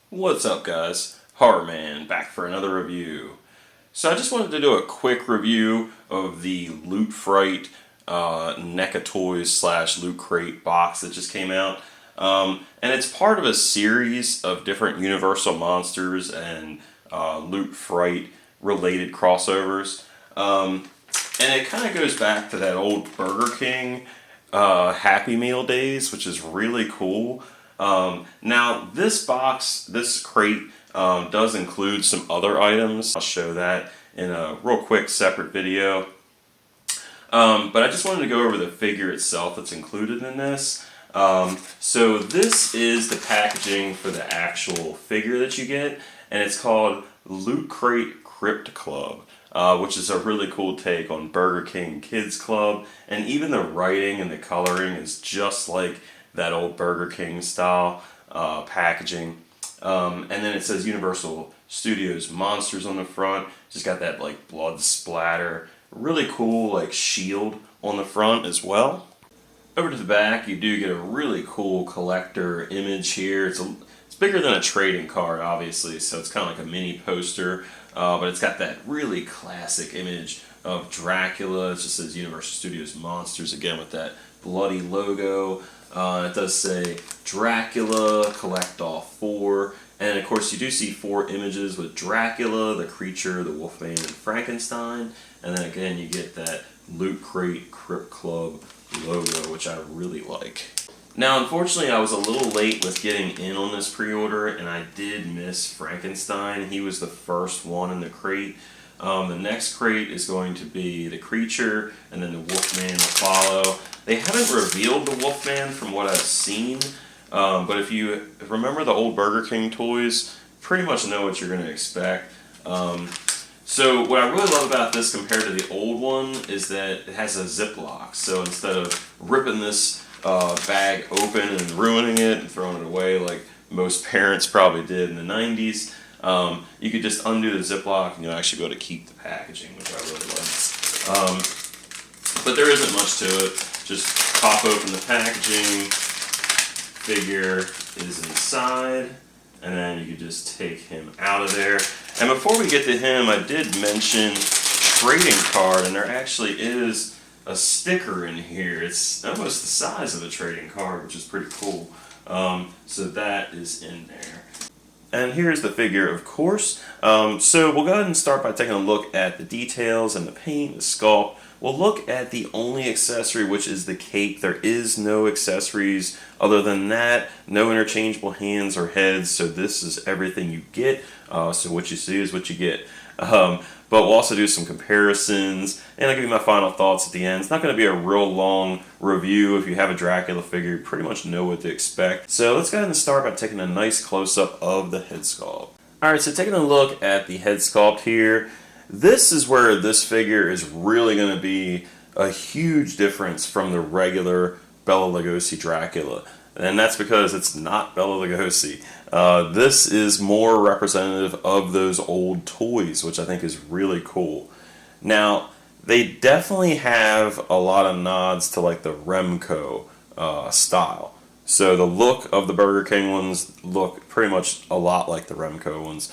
What's up, guys? Horror Man back for another review. So I just wanted to do a quick review of the Loot Fright NECA Toys / Loot Crate box that just came out. And it's part of a series of different Universal Monsters and Loot Fright related crossovers. And it kind of goes back to that old Burger King Happy Meal days, which is really cool. Now this box, this crate, does include some other items. I'll show that in a real quick separate video. But I just wanted to go over the figure itself that's included in this. So this is the packaging for the actual figure that you get, and it's called Loot Crate CRYPT CLUB. Which is a really cool take on Burger King Kids Club, and even the writing and the coloring is just like that old Burger King style packaging. And then it says Universal Studios Monsters on the front. Just got that like blood splatter. Really cool like shield on the front as well. Over to the back, you do get a really cool collector image here. It's bigger than a trading card, obviously, so it's kind of like a mini poster. But it's got that really classic image of Dracula. It just says Universal Studios Monsters again with that bloody logo. It does say Dracula, collect all 4. And of course you do see 4 images with Dracula, the creature, the Wolfman, and Frankenstein. And then again you get that Loot Crate CRYPT CLUB logo, which I really like. Now, unfortunately, I was a little late with getting in on this pre-order, and I did miss Frankenstein. He was the first one in the crate. The next crate is going to be the creature, and then the Wolfman will follow. They haven't revealed the Wolfman from what I've seen, but if you remember the old Burger King toys, pretty much know what you're going to expect. So what I really love about this compared to the old one is that it has a ziplock. So instead of ripping this bag open and ruining it and throwing it away like most parents probably did in the 90s, you could just undo the ziplock and you'll actually be able to keep the packaging, which I really like. But there isn't much to it. Just pop open the packaging, figure is inside, and then you can just take him out of there. And before we get to him, I did mention trading card, and there actually is a sticker in here. It's almost the size of a trading card, which is pretty cool. So that is in there. And here's the figure, of course. So we'll go ahead and start by taking a look at the details and the paint, the sculpt. We'll look at the only accessory, which is the cape. There is no accessories other than that. No interchangeable hands or heads, so this is everything you get. So what you see is what you get. But we'll also do some comparisons, and I'll give you my final thoughts at the end. It's not going to be a real long review. If you have a Dracula figure, you pretty much know what to expect. So let's go ahead and start by taking a nice close-up of the head sculpt. Alright, so taking a look at the head sculpt here, this is where this figure is really going to be a huge difference from the regular Bela Lugosi Dracula. And that's because it's not Bela Lugosi. This is more representative of those old toys, which I think is really cool. Now, they definitely have a lot of nods to like the Remco style. So the look of the Burger King ones look pretty much a lot like the Remco ones.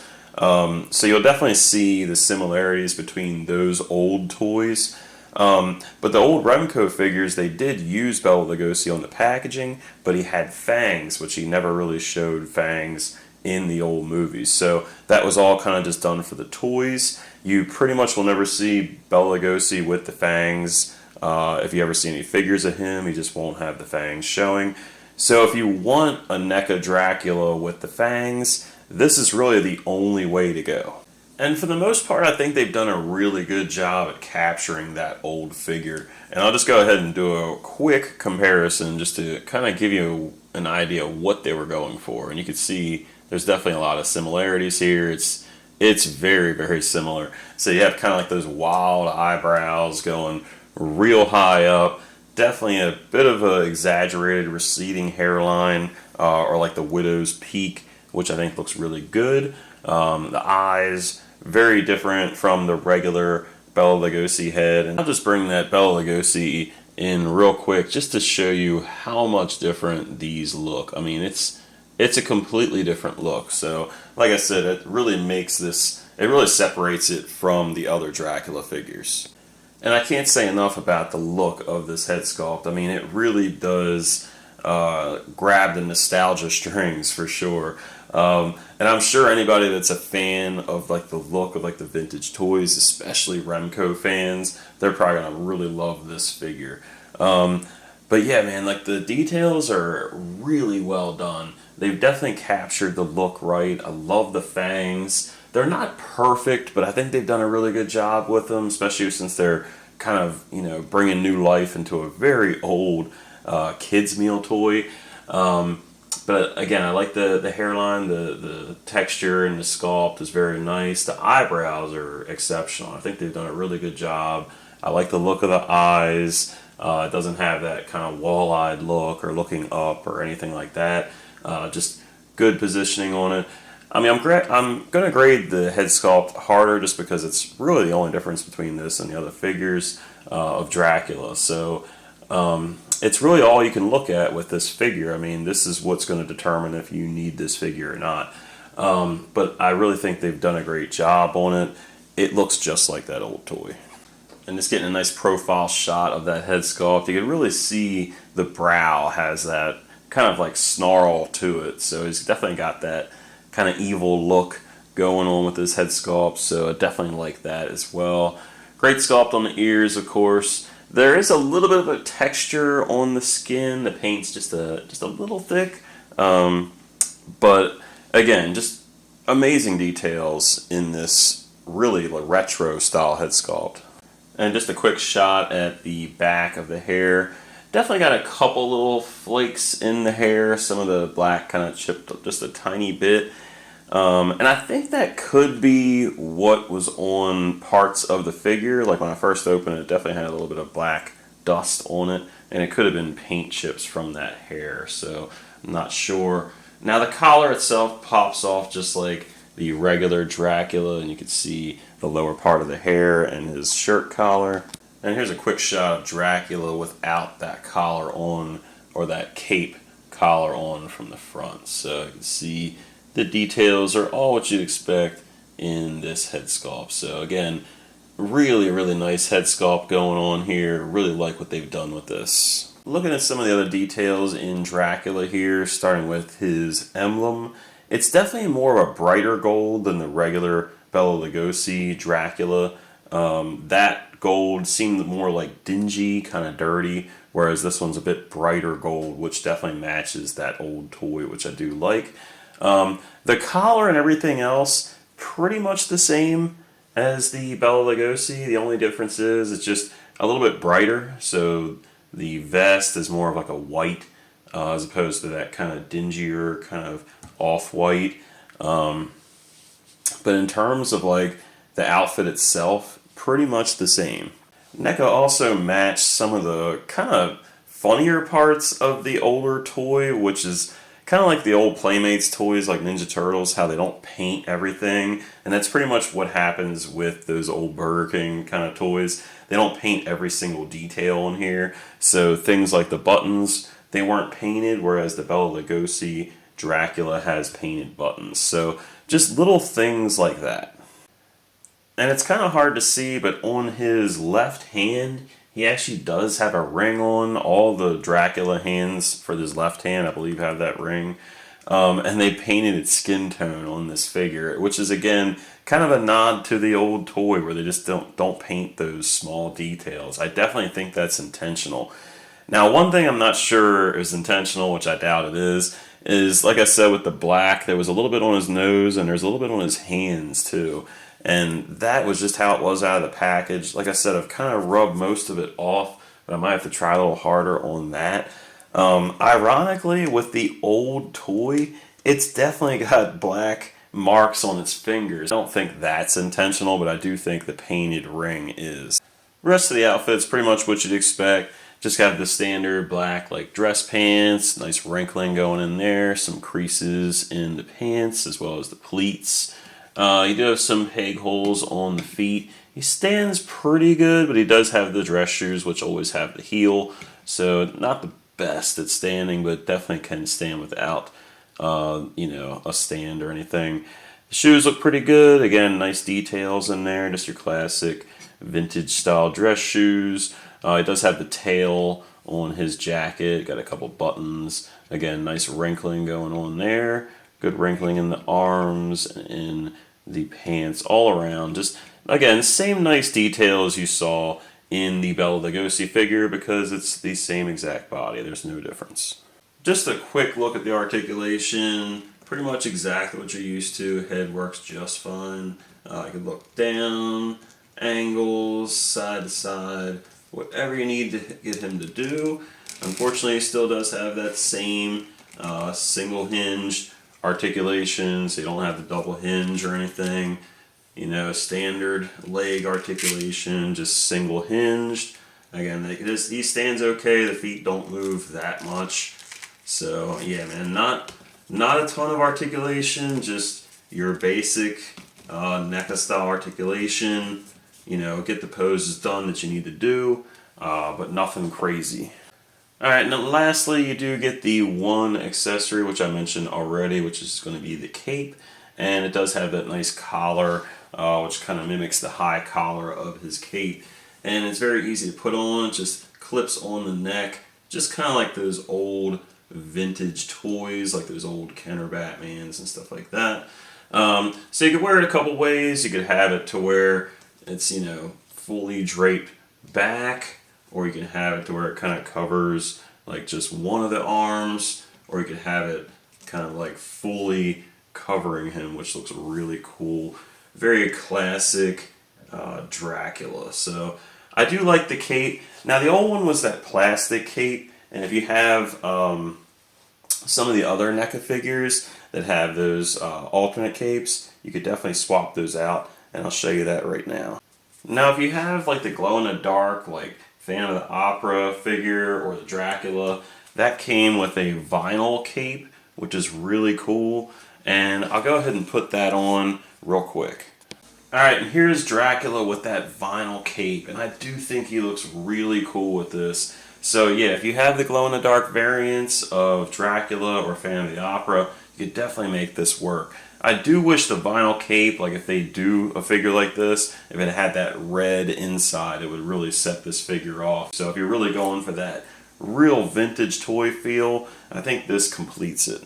So you'll definitely see the similarities between those old toys. But the old Remco figures, they did use Bela Lugosi on the packaging, but he had fangs, which he never really showed fangs in the old movies. So that was all kind of just done for the toys. You pretty much will never see Bela Lugosi with the fangs. If you ever see any figures of him, he just won't have the fangs showing. So if you want a NECA Dracula with the fangs, this is really the only way to go. And for the most part, I think they've done a really good job at capturing that old figure. And I'll just go ahead and do a quick comparison just to kind of give you an idea of what they were going for. And you can see there's definitely a lot of similarities here. It's very, very similar. So you have kind of like those wild eyebrows going real high up. Definitely a bit of an exaggerated receding hairline, or like the widow's peak, which I think looks really good. The eyes, very different from the regular Bela Lugosi head. And I'll just bring that Bela Lugosi in real quick just to show you how much different these look. I mean, it's it's a completely different look. So, like I said, it really makes this, it really separates it from the other Dracula figures. And I can't say enough about the look of this head sculpt. I mean, it really does grab the nostalgia strings for sure. And I'm sure anybody that's a fan of like the look of like the vintage toys, especially Remco fans, they're probably gonna really love this figure. But yeah, man, like the details are really well done. They've definitely captured the look right. I love the fangs. They're not perfect, but I think they've done a really good job with them, especially since they're kind of, you know, bringing new life into a very old kids meal toy. But again, I like the hairline, the texture and the sculpt is very nice. The eyebrows are exceptional. I think they've done a really good job. I like the look of the eyes. It doesn't have that kind of wall-eyed look or looking up or anything like that. Just good positioning on it. I mean, I'm going to grade the head sculpt harder just because it's really the only difference between this and the other figures of Dracula. So it's really all you can look at with this figure. I mean, this is what's going to determine if you need this figure or not. But I really think they've done a great job on it. It looks just like that old toy. And just getting a nice profile shot of that head sculpt, you can really see the brow has that kind of like snarl to it. So he's definitely got that kind of evil look going on with his head sculpt. So I definitely like that as well. Great sculpt on the ears, of course. There is a little bit of a texture on the skin. The paint's just a little thick. But again, just amazing details in this really retro style head sculpt. And just a quick shot at the back of the hair. Definitely got a couple little flakes in the hair. Some of the black kind of chipped just a tiny bit. And I think that could be what was on parts of the figure. Like when I first opened it, it definitely had a little bit of black dust on it. And it could have been paint chips from that hair. So I'm not sure. Now the collar itself pops off just like the regular Dracula. And you can see the lower part of the hair and his shirt collar. And here's a quick shot of Dracula without that collar on, or that cape collar on from the front. So you can see the details are all what you'd expect in this head sculpt. So again, really, really nice head sculpt going on here. Really like what they've done with this. Looking at some of the other details in Dracula here, starting with his emblem, it's definitely more of a brighter gold than the regular Bela Lugosi Dracula. That gold seemed more like dingy, kind of dirty, whereas this one's a bit brighter gold, which definitely matches that old toy, which I do like. The collar and everything else, pretty much the same as the Bela Lugosi. The only difference is it's just a little bit brighter, so the vest is more of like a white as opposed to that kind of dingier, kind of off-white. But in terms of like the outfit itself, pretty much the same. NECA also matched some of the kind of funnier parts of the older toy, which is kind of like the old Playmates toys like Ninja Turtles, how they don't paint everything. And that's pretty much what happens with those old Burger King kind of toys. They don't paint every single detail in here. So things like the buttons, they weren't painted, whereas the Bela Lugosi Dracula has painted buttons. So just little things like that. And it's kind of hard to see, but on his left hand, he actually does have a ring on. All the Dracula hands for his left hand, I believe, have that ring. And they painted its skin tone on this figure, which is, again, kind of a nod to the old toy where they just don't paint those small details. I definitely think that's intentional. Now, one thing I'm not sure is intentional, which I doubt it is, like I said, with the black, there was a little bit on his nose and there's a little bit on his hands, too. And that was just how it was out of the package. Like I said, I've kind of rubbed most of it off, but I might have to try a little harder on that. Ironically, with the old toy, it's definitely got black marks on its fingers. I don't think that's intentional, but I do think the painted ring is. The rest of the outfit's pretty much what you'd expect. Just got the standard black like dress pants, nice wrinkling going in there, some creases in the pants as well as the pleats. You do have some peg holes on the feet. He stands pretty good, but he does have the dress shoes, which always have the heel. So not the best at standing, but definitely can stand without. you know, a stand or anything. The shoes look pretty good. Again, nice details in there, just your classic vintage style dress shoes. It does have the tail on his jacket, got a couple buttons. Again, nice wrinkling going on there. Good wrinkling in the arms and in the pants all around. Just, again, same nice details you saw in the Bela Lugosi figure because it's the same exact body. There's no difference. Just a quick look at the articulation. Pretty much exactly what you're used to. Head works just fine. You can look down, angles, side to side, whatever you need to get him to do. Unfortunately, he still does have that same single hinged articulation, so you don't have the double hinge or anything. You know, standard leg articulation, just single hinged. Again, he stands okay. The feet don't move that much. So yeah, man, not a ton of articulation, just your basic NECA style articulation. You know, get the poses done that you need to do, but nothing crazy. Alright, and then lastly, you do get the one accessory, which I mentioned already, which is going to be the cape. And it does have that nice collar, which kind of mimics the high collar of his cape. And it's very easy to put on, it just clips on the neck, just kind of like those old vintage toys, like those old Kenner Batmans and stuff like that. So you could wear it a couple ways. You could have it to where it's, you know, fully draped back, or you can have it to where it kind of covers like just one of the arms, or you could have it kind of like fully covering him, which looks really cool. Very classic Dracula. So I do like the cape. Now the old one was that plastic cape, and if you have some of the other NECA figures that have those alternate capes, you could definitely swap those out, and I'll show you that right now. Now if you have like the glow-in-the-dark, like Phantom of the Opera figure or the Dracula, that came with a vinyl cape, which is really cool, and I'll go ahead and put that on real quick. Alright, and here's Dracula with that vinyl cape, and I do think he looks really cool with this. So yeah, if you have the glow-in-the-dark variants of Dracula or Phantom of the Opera, you could definitely make this work. I do wish the vinyl cape, like if they do a figure like this, if it had that red inside, it would really set this figure off. So if you're really going for that real vintage toy feel, I think this completes it.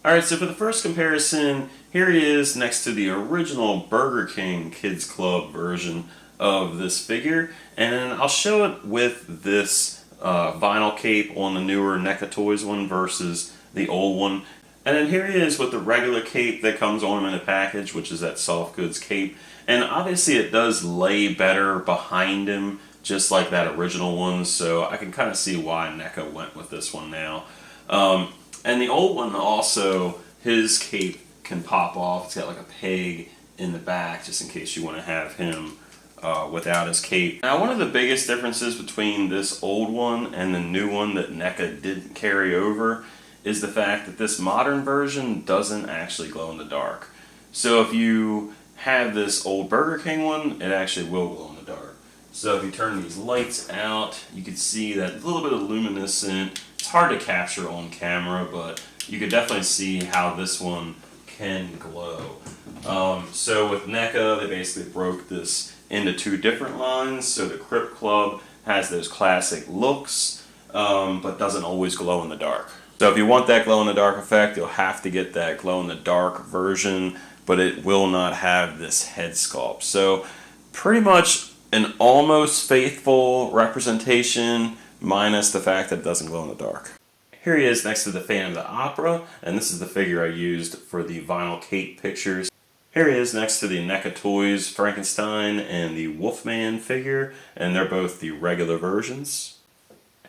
Alright, so for the first comparison, here he is next to the original Burger King Kids Club version of this figure, and then I'll show it with this vinyl cape on the newer NECA Toys one versus the old one. And then here he is with the regular cape that comes on him in a package, which is that soft goods cape. And obviously it does lay better behind him, just like that original one, so I can kind of see why NECA went with this one now. And the old one also, his cape can pop off. It's got like a peg in the back, just in case you want to have him without his cape. Now, one of the biggest differences between this old one and the new one that NECA didn't carry over is the fact that this modern version doesn't actually glow in the dark. So if you have this old Burger King one, it actually will glow in the dark. So if you turn these lights out, you can see that little bit of luminescent. It's hard to capture on camera, but you could definitely see how this one can glow. So with NECA, they basically broke this into two different lines. So the CRYPT CLUB has those classic looks, but doesn't always glow in the dark. So if you want that glow-in-the-dark effect, you'll have to get that glow-in-the-dark version, but it will not have this head sculpt. So pretty much an almost faithful representation, minus the fact that it doesn't glow in the dark. Here he is next to the Phantom of the Opera, and this is the figure I used for the vinyl cape pictures. Here he is next to the NECA Toys Frankenstein and the Wolfman figure, and they're both the regular versions.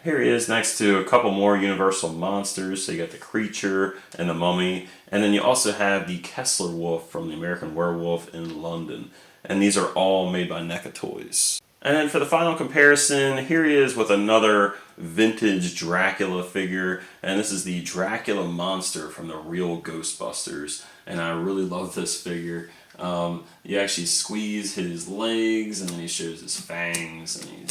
Here he is next to a couple more Universal monsters. So you got the Creature and the Mummy. And then you also have the Kessler Wolf from the American Werewolf in London. And these are all made by NECA Toys. And then for the final comparison, here he is with another vintage Dracula figure. And this is the Dracula monster from the real Ghostbusters. And I really love this figure. You actually squeeze his legs and then he shows his fangs and he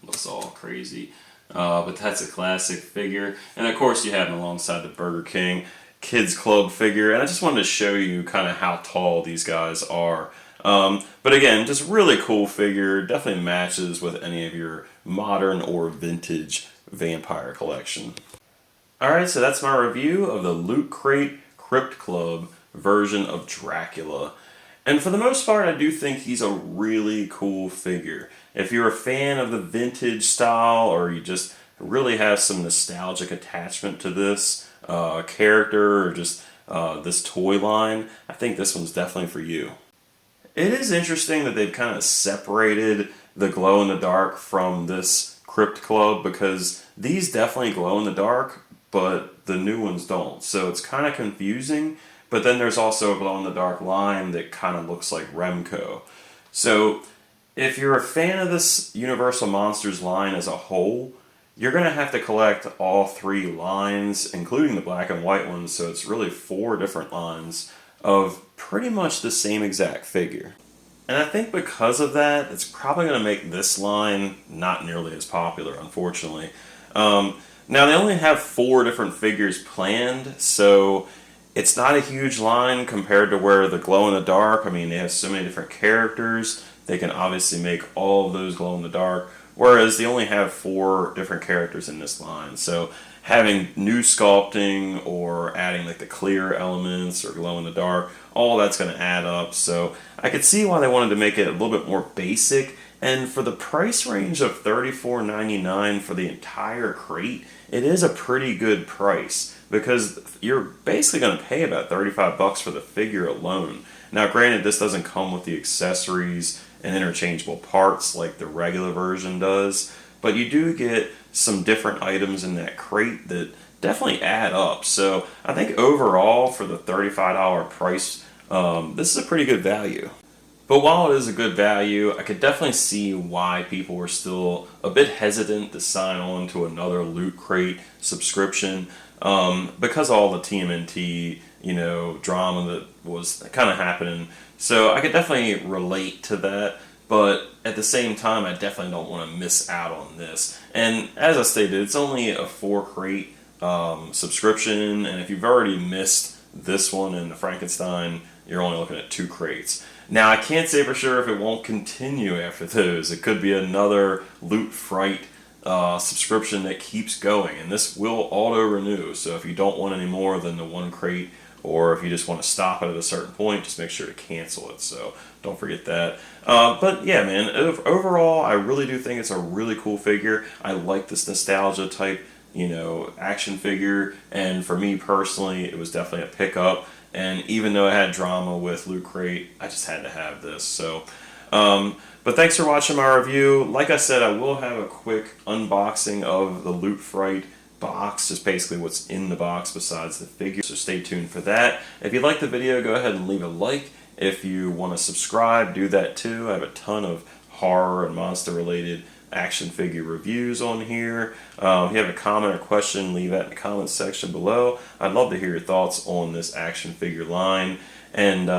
looks all crazy. But that's a classic figure. And of course you have him alongside the Burger King. Kids Club figure, and I just wanted to show you kind of how tall these guys are. But again, just really cool figure, definitely matches with any of your modern or vintage vampire collection. Alright, so that's my review of the Loot Crate CRYPT CLUB version of Dracula. And for the most part, I do think he's a really cool figure. If you're a fan of the vintage style, or you just really have some nostalgic attachment to this character, or just this toy line, I think this one's definitely for you. It is interesting that they've kind of separated the glow-in-the-dark from this CRYPT CLUB, because these definitely glow in the dark, but the new ones don't. So it's kind of confusing, but then there's also a glow-in-the-dark line that kind of looks like Remco. So if you're a fan of this Universal Monsters line as a whole, you're going to have to collect all 3 lines, including the black and white ones, so it's really 4 different lines of pretty much the same exact figure. And I think because of that, it's probably going to make this line not nearly as popular, unfortunately. Now, they only have 4 different figures planned, so it's not a huge line compared to where the glow-in-the-dark, I mean, they have so many different characters, they can obviously make all of those glow-in-the-dark, whereas they only have 4 different characters in this line. So having new sculpting or adding like the clear elements or glow-in-the-dark, all that's going to add up. So I could see why they wanted to make it a little bit more basic. And for the price range of $34.99 for the entire crate, it is a pretty good price, because you're basically going to pay about 35 bucks for the figure alone. Now granted, this doesn't come with the accessories and interchangeable parts like the regular version does, but you do get some different items in that crate that definitely add up. So I think overall for the $35 price, this is a pretty good value. But while it is a good value, I could definitely see why people were still a bit hesitant to sign on to another Loot Crate subscription, because of all the TMNT, drama that was kind of happening. So I could definitely relate to that, but at the same time, I definitely don't want to miss out on this. And as I stated, it's only a 4 crate subscription, and if you've already missed this one and the Frankenstein, you're only looking at 2 crates. Now, I can't say for sure if it won't continue after those. It could be another Loot Fright subscription that keeps going, and this will auto-renew. So if you don't want any more than the 1 crate, or if you just want to stop it at a certain point, just make sure to cancel it. So don't forget that. But yeah, man, overall, I really do think it's a really cool figure. I like this nostalgia type, action figure, and for me personally, it was definitely a pickup. And even though it had drama with Loot Crate, I just had to have this. So, but thanks for watching my review. Like I said, I will have a quick unboxing of the Loot Fright box, just basically what's in the box besides the figure. So stay tuned for that. If you like the video, go ahead and leave a like. If you want to subscribe, do that too. I have a ton of horror and monster related action figure reviews on here. If you have a comment or question, leave that in the comments section below. I'd love to hear your thoughts on this action figure line. And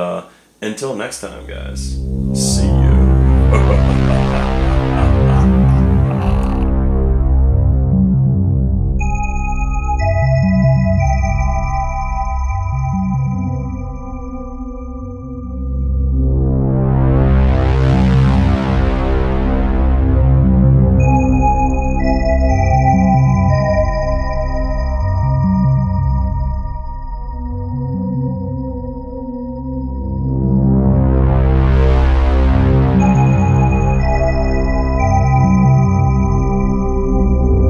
until next time, guys, see you.